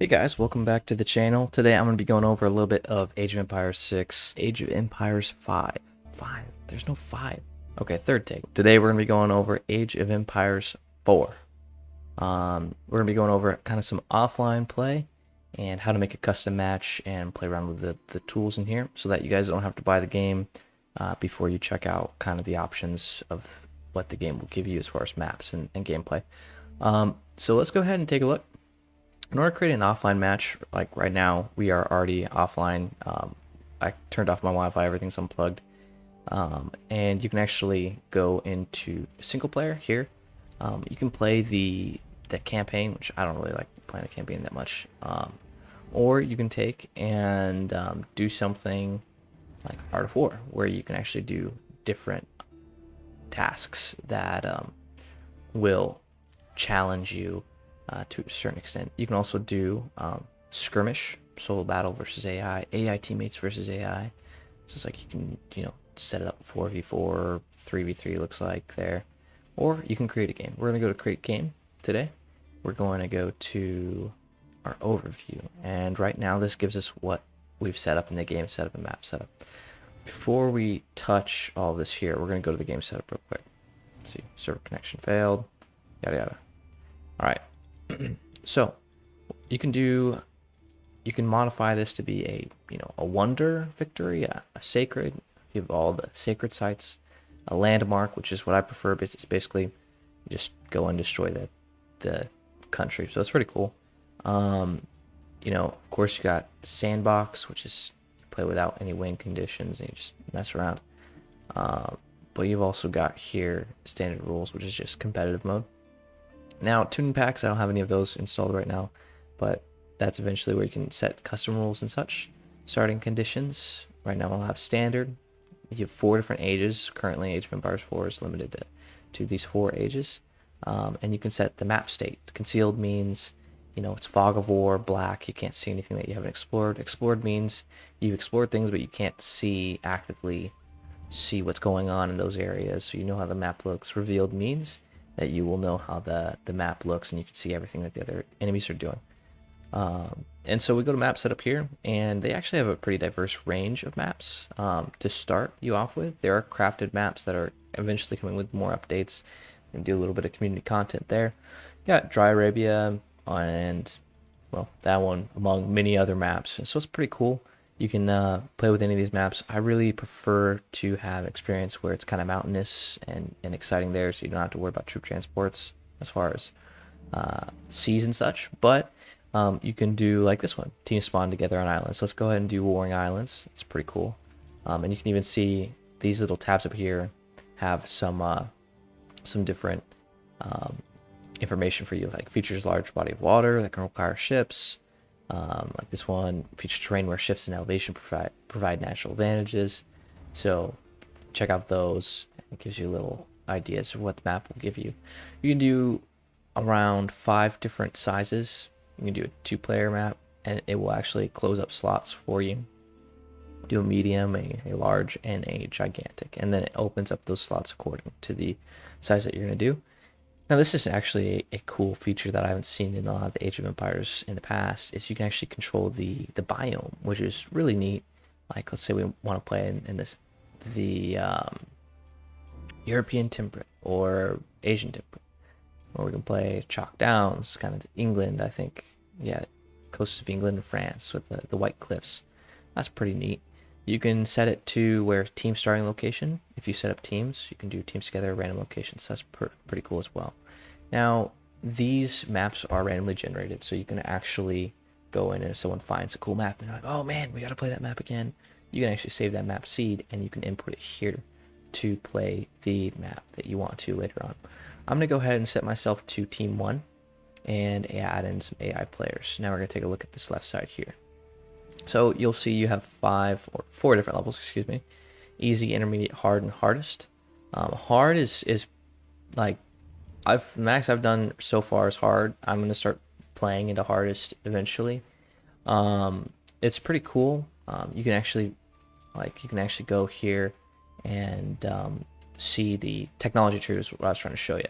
Hey guys, welcome back to the channel. Today I'm going to be going over a little bit of Age of Empires 6, Age of Empires 5. 5? There's no 5. Okay, third take. Today we're going to be going over Age of Empires 4. We're going to be going over kind of some offline play and how to make a custom match and play around with the tools in here so that you guys don't have to buy the game before you check out kind of the options of what the game will give you as far as maps and gameplay. So let's go ahead and take a look. In order to create an offline match, like right now, we are already offline. I turned off my Wi-Fi, everything's unplugged. And you can actually go into single player here. You can play the campaign, which I don't really like playing the campaign that much. Or you can take and do something like Art of War, where you can actually do different tasks that will challenge you to a certain extent. You can also do skirmish, solo battle versus AI, AI teammates versus AI. So it's like you can, set it up 4v4, 3v3 looks like there. Or you can create a game. We're going to go to create game today. We're going to go to our overview. And right now this gives us what we've set up in the game setup and map setup. Before we touch all this here, we're going to go to the game setup real quick. Let's see, server connection failed, yada yada. All right. So you can modify this to be a wonder victory, a sacred. You have all the sacred sites, a landmark, which is what I prefer, but it's basically just go and destroy the country. So that's pretty cool. Of course you got sandbox, which is you play without any win conditions and you just mess around. But you've also got here standard rules, which is just competitive mode. Now, tuning packs, I don't have any of those installed right now, but that's eventually where you can set custom rules and such. Starting conditions, right now I'll have standard. You have 4 different ages. Currently, Age of Empires 4 is limited to these 4 ages. And you can set the map state. Concealed means, it's fog of war, black, you can't see anything that you haven't explored. Explored means you've explored things, but you can't actively see what's going on in those areas, so you know how the map looks. Revealed means that you will know how the map looks and you can see everything that the other enemies are doing. And so we go to map setup here, and they actually have a pretty diverse range of maps to start you off with. There are crafted maps that are eventually coming with more updates and do a little bit of community content there. You got Dry Arabia, and well, that one among many other maps. And so it's pretty cool. You can play with any of these maps. I really prefer to have experience where it's kind of mountainous and exciting there, so you don't have to worry about troop transports as far as seas and such. But you can do like this one, team spawn together on islands. So let's go ahead and do Warring Islands. It's pretty cool. And you can even see these little tabs up here have some different information for you, like features large body of water that can require ships. Like this one features terrain where shifts in elevation provide natural advantages. So check out those. It gives you little ideas of what the map will give you. You can do around 5 different sizes. You can do a 2-player map, and it will actually close up slots for you. Do a medium, a large, and a gigantic, and then it opens up those slots according to the size that you're going to do. Now, this is actually a cool feature that I haven't seen in a lot of the Age of Empires in the past, is you can actually control the biome, which is really neat. Like, let's say we want to play in the European temperate or Asian temperate, or we can play Chalk Downs, kind of England, I think. Yeah, coasts of England and France with the white cliffs. That's pretty neat. You can set it to where team starting location. If you set up teams, you can do teams together at random locations. So that's pretty cool as well. Now, these maps are randomly generated, so you can actually go in, and if someone finds a cool map and they're like, oh man, we got to play that map again, you can actually save that map seed and you can input it here to play the map that you want to later on. I'm going to go ahead and set myself to team 1 and add in some AI players. Now we're going to take a look at this left side here. So you'll see you have 4 different levels, excuse me. Easy, intermediate, hard, and hardest. Hard is like max I've done so far is hard. I'm gonna start playing into hardest eventually. It's pretty cool. You can actually go here and see the technology tree is what I was trying to show you.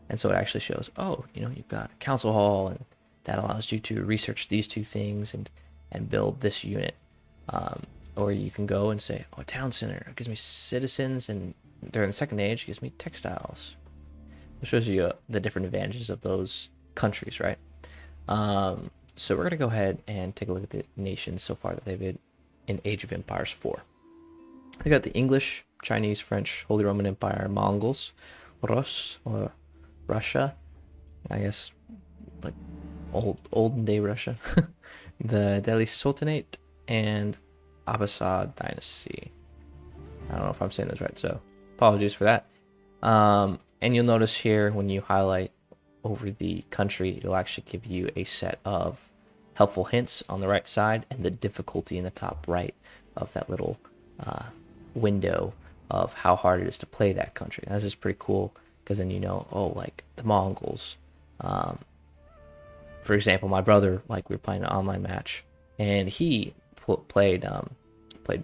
And so it actually shows, oh, you've got a council hall and that allows you to research these two things and build this unit. Or you can go and say, oh, town center, it gives me citizens, and during the second age, it gives me textiles. It shows you the different advantages of those countries, right? So we're going to go ahead and take a look at the nations so far that they've been in Age of Empires 4. They got the English, Chinese, French, Holy Roman Empire, Mongols, Rus, or Russia, I guess, like olden day Russia, the Delhi Sultanate, and Abbasid dynasty. I don't know if I'm saying this right, so apologies for that. And you'll notice here when you highlight over the country, it'll actually give you a set of helpful hints on the right side and the difficulty in the top right of that little window of how hard it is to play that country. And this is pretty cool because then you know, oh, like the Mongols. For example, my brother, like we were playing an online match, and he played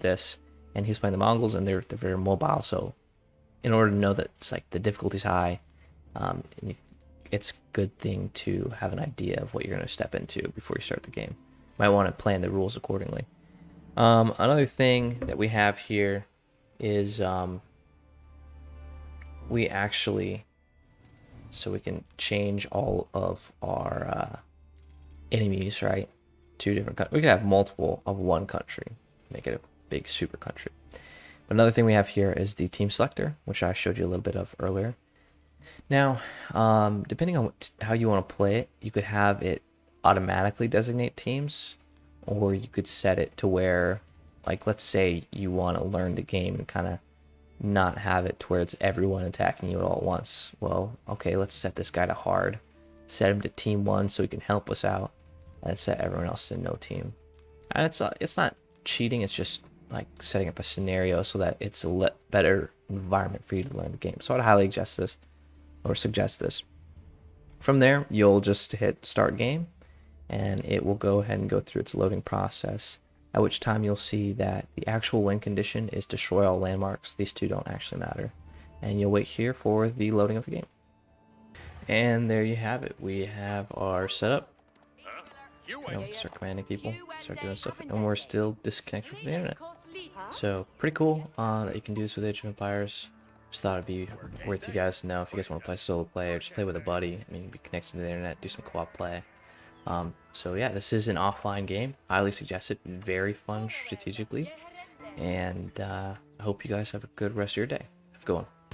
this, and he was playing the Mongols, and they're very mobile. So in order to know that it's like the difficulty's high, it's a good thing to have an idea of what you're going to step into before you start the game. Might want to plan the rules accordingly. Another thing that we have here is we actually, so we can change all of our enemies, right? Two different countries. We can have multiple of one country, make it a big super country. But another thing we have here is the team selector, which I showed you a little bit of earlier. Now, depending on how you want to play it, you could have it automatically designate teams, or you could set it to where, like, let's say you want to learn the game and kind of not have it to where it's everyone attacking you all at once. Well, okay, let's set this guy to hard, set him to team 1 so he can help us out, and set everyone else to no team. And it's not cheating, it's just like setting up a scenario so that it's a better environment for you to learn the game. So I'd highly suggest this. From there, you'll just hit start game, and it will go ahead and go through its loading process, at which time you'll see that the actual win condition is destroy all landmarks. These two don't actually matter. And you'll wait here for the loading of the game. And there you have it. We have our setup. Start commanding people, start doing stuff, and we're still disconnected from the internet. So pretty cool that you can do this with Age of Empires. Just thought it'd be worth you guys to know if you guys want to play solo play or just play with a buddy. I mean, be connected to the internet, do some co-op play. So yeah, this is an offline game. Highly suggest it. Very fun strategically, and I hope you guys have a good rest of your day. Have a good one.